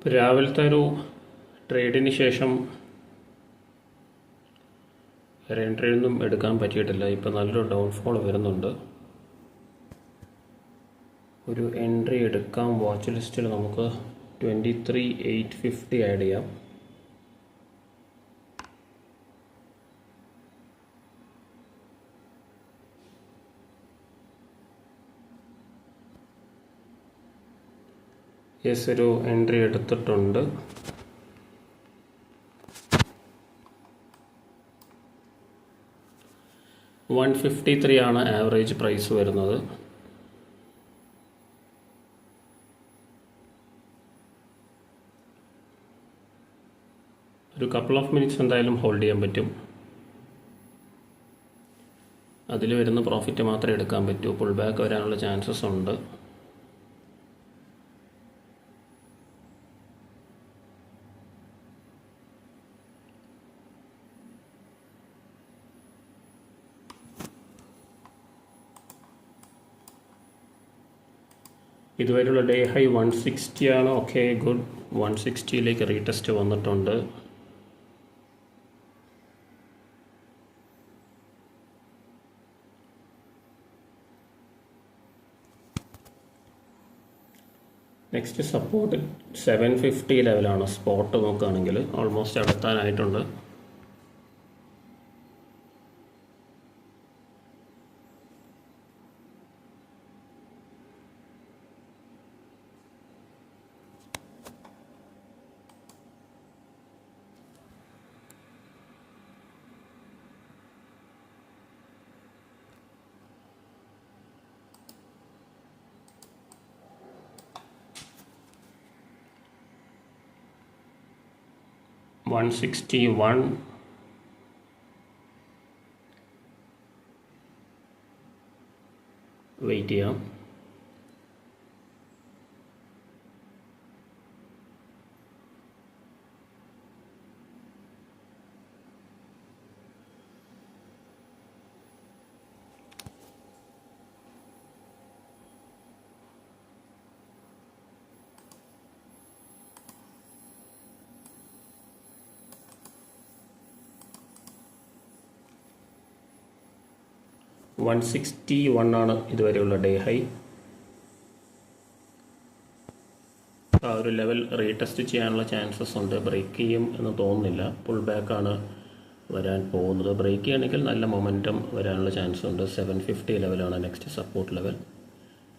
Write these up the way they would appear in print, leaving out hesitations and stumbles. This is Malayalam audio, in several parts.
ഇപ്പോൾ രാവിലത്തെ ഒരു ട്രേഡിന് ശേഷം വേറെ എൻട്രിയൊന്നും എടുക്കാൻ പറ്റിയിട്ടില്ല. ഇപ്പോൾ നല്ലൊരു ഡൗൺഫോൾ വരുന്നുണ്ട്. ഒരു എൻട്രി എടുക്കാം. വാച്ച് ലിസ്റ്റിൽ നമുക്ക് 23,850 ആഡ് ചെയ്യാം. യെസ്, ഒരു എൻട്രി എടുത്തിട്ടുണ്ട്. $153 ആണ് ആവറേജ് പ്രൈസ് വരുന്നത്. ഒരു കപ്പിൾ ഓഫ് മിനിറ്റ്സ് എന്തായാലും ഹോൾഡ് ചെയ്യാൻ പറ്റും. അതിൽ വരുന്ന പ്രോഫിറ്റ് മാത്രമേ എടുക്കാൻ പറ്റൂ. പുൾ ബാക്ക് വരാനുള്ള ചാൻസസ് ഉണ്ട്. ഇതുവരെയുള്ള ഡേ ഹൈ 160 ആണ്. Okay, good. 160ലേക്ക് റീടെസ്റ്റ് വന്നിട്ടുണ്ട്. നെക്സ്റ്റ് സപ്പോർട്ട് 750 ലെവലാണ്. സ്പോട്ട് നോക്കുകയാണെങ്കിൽ ഓൾമോസ്റ്റ് അടുത്താനായിട്ടുണ്ട്. $161 വെയിറ്റ് ചെയ്യാം. $161 ആണ് ഇതുവരെയുള്ള ഡേ ഹൈ. ആ ഒരു ലെവൽ റീടെസ്റ്റ് ചെയ്യാനുള്ള ചാൻസസ് ഉണ്ട്. ബ്രേക്ക് ചെയ്യും എന്ന് തോന്നുന്നില്ല. പുൾ ബാക്കാണ് വരാൻ പോകുന്നത്. ബ്രേക്ക് ചെയ്യുകയാണെങ്കിൽ നല്ല മൊമെൻറ്റം വരാനുള്ള ചാൻസ് ഉണ്ട്. 750 ലെവലാണ് നെക്സ്റ്റ് സപ്പോർട്ട് ലെവൽ.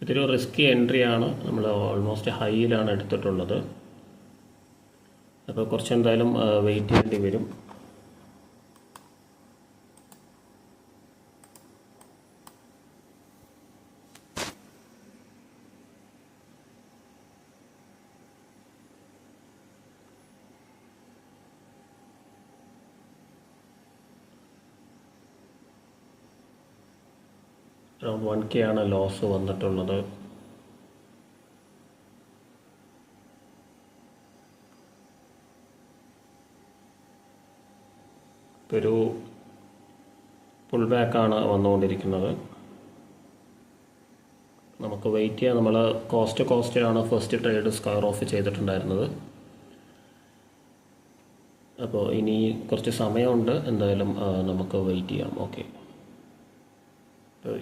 ഇതൊരു റിസ്കി എൻട്രി ആണ്. നമ്മൾ ഓൾമോസ്റ്റ് ഹൈയിലാണ് എടുത്തിട്ടുള്ളത്. അപ്പോൾ കുറച്ച് എന്തായാലും വെയിറ്റ് ചെയ്യേണ്ടി വരും. അറൗണ്ട് 1K ആണ് ലോസ് വന്നിട്ടുള്ളത്. ഒരു പുൾ ബാക്കാണ് വന്നുകൊണ്ടിരിക്കുന്നത്. നമുക്ക് വെയിറ്റ് ചെയ്യാം. നമ്മൾ കോസ്റ്റിലാണ് ഫസ്റ്റ് ട്രേഡ് സ്ക്വയർ ഓഫ് ചെയ്തിട്ടുണ്ടായിരുന്നത്. അപ്പോൾ ഇനി കുറച്ച് സമയമുണ്ട്. എന്തായാലും നമുക്ക് വെയിറ്റ് ചെയ്യാം. ഓക്കെ,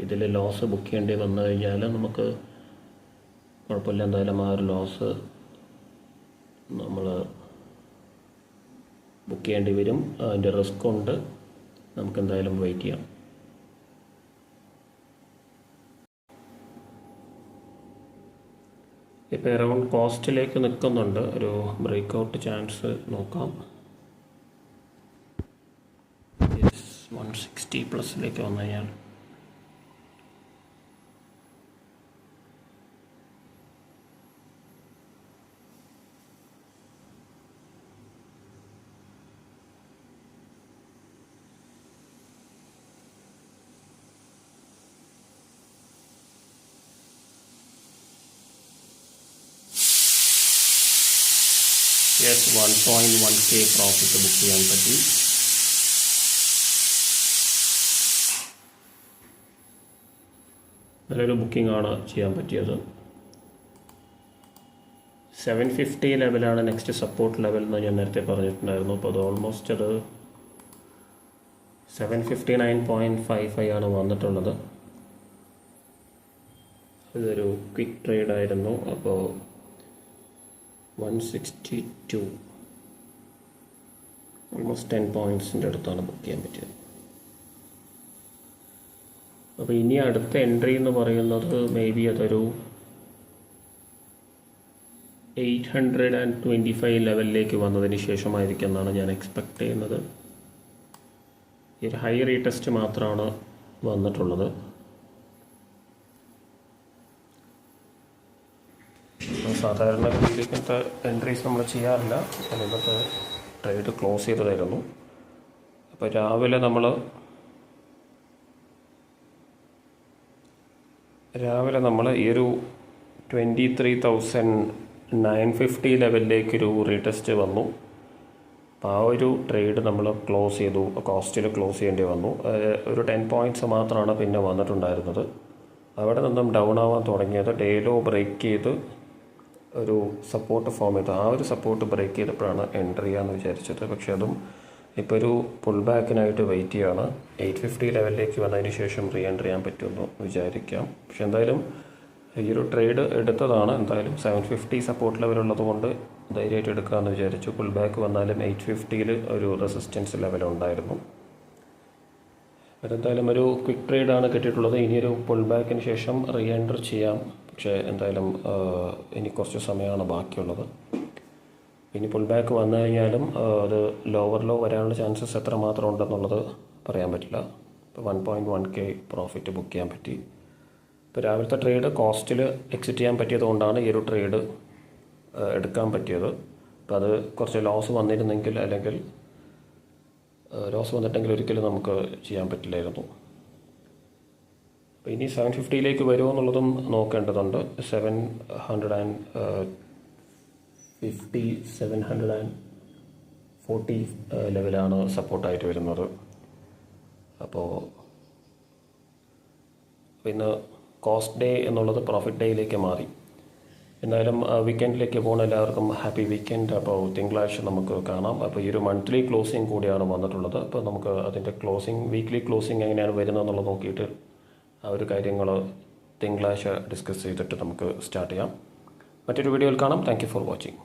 ഇതിൽ ലോസ് ബുക്ക് ചെയ്യേണ്ടി വന്നു കഴിഞ്ഞാൽ നമുക്ക് കുഴപ്പമില്ല. എന്തായാലും ആ ഒരു ലോസ് നമ്മൾ ബുക്ക് ചെയ്യേണ്ടി വരും. അതിൻ്റെ റിസ്ക് ഉണ്ട്. നമുക്ക് എന്തായാലും വെയിറ്റ് ചെയ്യാം. ഇപ്പോൾ അറൗണ്ട് കോസ്റ്റിലേക്ക് നിൽക്കുന്നുണ്ട്. ഒരു ബ്രേക്ക് ഔട്ട് ചാൻസ് നോക്കാം. 160+ വന്നു കഴിഞ്ഞാൽ യെസ്, 1.1K പ്രോഫിറ്റ് ബുക്ക് ചെയ്യാൻ പറ്റി. നല്ലൊരു ബുക്കിംഗ് ആണ് ചെയ്യാൻ പറ്റിയത്. 750 ലെവലാണ് നെക്സ്റ്റ് സപ്പോർട്ട് ലെവൽ എന്ന് ഞാൻ നേരത്തെ പറഞ്ഞിട്ടുണ്ടായിരുന്നു. അപ്പോൾ അത് ഓൾമോസ്റ്റ് അത് 759.55 ആണ് വന്നിട്ടുള്ളത്. ഇതൊരു ക്വിക്ക് ട്രേഡ് ആയിരുന്നു. അപ്പോൾ 162 ഓൾമോസ്റ്റ് 10 പോയിൻറ്റ്സിൻ്റെ അടുത്താണ് ബുക്ക് ചെയ്യാൻ പറ്റിയത്. അപ്പോൾ ഇനി അടുത്ത എൻട്രി എന്ന് പറയുന്നത് മേ ബി അതൊരു 825 ലെവലിലേക്ക് വന്നതിന് ശേഷമായിരിക്കും എന്നാണ് ഞാൻ എക്സ്പെക്റ്റ് ചെയ്യുന്നത്. ഈ ഒരു ഹൈ റീടെസ്റ്റ് മാത്രമാണ് വന്നിട്ടുള്ളത്. സാധാരണ ഇങ്ങനത്തെ എൻട്രീസ് നമ്മൾ ചെയ്യാറില്ല. ഇന്നത്തെ ട്രേഡ് ക്ലോസ് ചെയ്തതായിരുന്നു. അപ്പോൾ രാവിലെ നമ്മൾ ഈ ഒരു 23,950 ലെവലിലേക്കൊരു റീടെസ്റ്റ് വന്നു. അപ്പോൾ ആ ഒരു ട്രേഡ് നമ്മൾ ക്ലോസ് ചെയ്തു, കോസ്റ്റിൽ ക്ലോസ് ചെയ്യേണ്ടി വന്നു. ഒരു 10 പോയിൻറ്റ്സ് മാത്രമാണ് പിന്നെ വന്നിട്ടുണ്ടായിരുന്നത്. അവിടെ നിന്നും ഡൗൺ ആവാൻ തുടങ്ങിയത് ഡേ ലോ ബ്രേക്ക് ചെയ്ത് ഒരു സപ്പോർട്ട് ഫോം ചെയ്തു. ആ ഒരു സപ്പോർട്ട് ബ്രേക്ക് ചെയ്തപ്പോഴാണ് എൻട്രി ചെയ്യാമെന്ന് വിചാരിച്ചത്. പക്ഷേ അതും ഇപ്പോൾ ഒരു പുൾ ബാക്കിനായിട്ട് വെയിറ്റ് ചെയ്യുകയാണ്. 850 ലെവലിലേക്ക് വന്നതിന് ശേഷം റീ എൻട്രി ചെയ്യാൻ പറ്റുമെന്ന് വിചാരിക്കാം. പക്ഷെ എന്തായാലും ഈ ഒരു ട്രേഡ് എടുത്തതാണ്. എന്തായാലും 750 സപ്പോർട്ട് ലെവലുള്ളത് കൊണ്ട് ധൈര്യമായിട്ട് എടുക്കാമെന്ന് വിചാരിച്ചു. പുൾ ബാക്ക് വന്നാലും 850 ഒരു റെസിസ്റ്റൻസ് ലെവൽ ഉണ്ടായിരുന്നു. അതെന്തായാലും ഒരു ക്വിക്ക് ട്രേഡാണ് കിട്ടിയിട്ടുള്ളത്. ഇനിയൊരു പുൾ ബാക്കിന് ശേഷം റീ എൻട്രി ചെയ്യാം. പക്ഷേ എന്തായാലും ഇനി കുറച്ച് സമയമാണ് ബാക്കിയുള്ളത്. ഇനി പുൾ ബാക്ക് വന്നു കഴിഞ്ഞാലും അത് ലോവർ ലോ വരാനുള്ള ചാൻസസ് എത്രമാത്രം ഉണ്ടെന്നുള്ളത് പറയാൻ പറ്റില്ല. ഇപ്പോൾ 1.1K പ്രോഫിറ്റ് ബുക്ക് ചെയ്യാൻ പറ്റി. ഇപ്പോൾ രാവിലത്തെ ട്രേഡ് കോസ്റ്റിൽ എക്സിറ്റ് ചെയ്യാൻ പറ്റിയത് കൊണ്ടാണ് ഈ ഒരു ട്രേഡ് എടുക്കാൻ പറ്റിയത്. അപ്പോൾ അത് കുറച്ച് ലോസ് വന്നിരുന്നെങ്കിൽ, അല്ലെങ്കിൽ ലോസ് വന്നിട്ടെങ്കിൽ ഒരിക്കലും നമുക്ക് ചെയ്യാൻ പറ്റില്ലായിരുന്നു. അപ്പോൾ ഇനി 750ലേക്ക് വരുമോ എന്നുള്ളതും നോക്കേണ്ടതുണ്ട്. 750, 740 ലെവലാണ് സപ്പോർട്ടായിട്ട് വരുന്നത്. അപ്പോൾ ഇന്ന് കോസ്റ്റ് ഡേ എന്നുള്ളത് പ്രോഫിറ്റ് ഡേയിലേക്ക് മാറി. എന്തായാലും വീക്കെൻഡിലേക്ക് പോകുന്ന എല്ലാവർക്കും ഹാപ്പി വീക്കെൻഡ്. അപ്പോൾ തിങ്കളാഴ്ച നമുക്ക് കാണാം. അപ്പോൾ ഈ ഒരു മന്ത്ലി ക്ലോസിംഗ് കൂടിയാണ് വന്നിട്ടുള്ളത്. അപ്പോൾ നമുക്ക് അതിൻ്റെ വീക്ക്ലി ക്ലോസിംഗ് എങ്ങനെയാണ് വരുന്നതെന്നുള്ളത് നോക്കിയിട്ട് ആ ഒരു കാര്യങ്ങൾ തിങ്കളാഴ്ച ഡിസ്കസ് ചെയ്തിട്ട് നമുക്ക് സ്റ്റാർട്ട് ചെയ്യാം. മറ്റൊരു വീഡിയോയിൽ കാണാം. Thank you for watching.